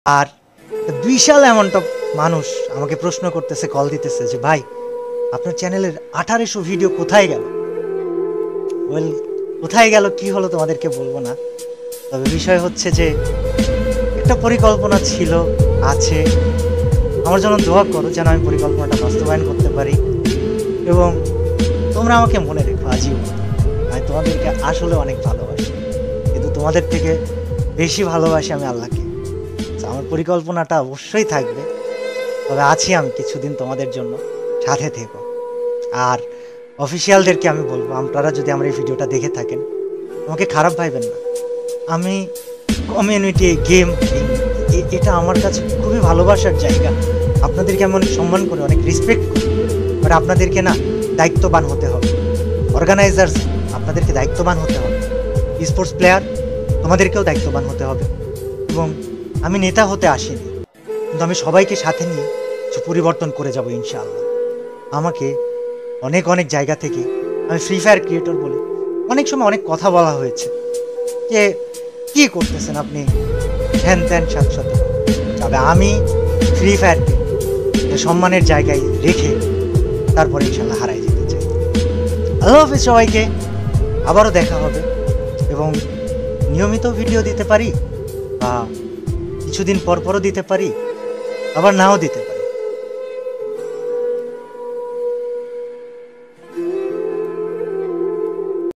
R Vishal amount of মানুষ আমাকে প্রশ্ন করতেছে, কল দিতেছে যে ভাই আপনার চ্যানেলের 1800 ভিডিও কোথায় গেল। ওয়েল, কোথায় গেল কি হলো তোমাদেরকে বলবো না, তবে বিষয় হচ্ছে যে একটা পরিকল্পনা ছিল, আছে। আমার জন্য দোয়া করো যেন আমি পরিকল্পনাটা বাস্তবায়ন করতে পারি এবং তোমরা আমাকে মনে রেখো আজীবন। আমি তোমাদেরকে আসলে অনেক ভালোবাসি, কিন্তু তোমাদের থেকে বেশি ভালোবাসি আমি আল্লাহকে। আমার পরিকল্পনাটা অবশ্যই থাকবে, তবে আছি আমি কিছুদিন তোমাদের জন্য, সাথে থেকো। আর অফিসিয়ালদেরকে আমি বলবো, আপনারা যদি আমার এই ভিডিওটা দেখে থাকেন আমাকে খারাপ ভাববেন না। আমি কমিউনিটি গেম এটা আমার কাছে খুবই ভালোবাসার জায়গা। আপনাদেরকে আমি অনেক সম্মান করি, অনেক রেসপেক্ট করি, বাট আপনাদেরকে না দায়িত্ববান হতে হবে। অর্গানাইজার্স, আপনাদেরকে দায়িত্ববান হতে হবে। স্পোর্টস প্লেয়ার, তোমাদেরকেও দায়িত্ববান হতে হবে। এবং আমি নেতা হতে আসিনি, কিন্তু আমি সবাইকে সাথে নিয়ে কিছু পরিবর্তন করে যাব ইনশাআল্লাহ। আমাকে অনেক অনেক জায়গা থেকে, আমি ফ্রি ফায়ার ক্রিয়েটর বলে অনেক সময় অনেক কথা বলা হয়েছে যে কী করতেছেন আপনি, হ্যান ত্যান সাথে। তবে আমি ফ্রি ফায়ারকে সম্মানের জায়গায় রেখে তারপরে ইনশাআল্লাহ হারাই যেতে চাই। আল্লাহ হাফিজ সবাইকে, আবারও দেখা হবে এবং নিয়মিত ভিডিও দিতে পারি বা কিছুদিন পর পরও দিতে পারি, আবার নাও দিতে পারি।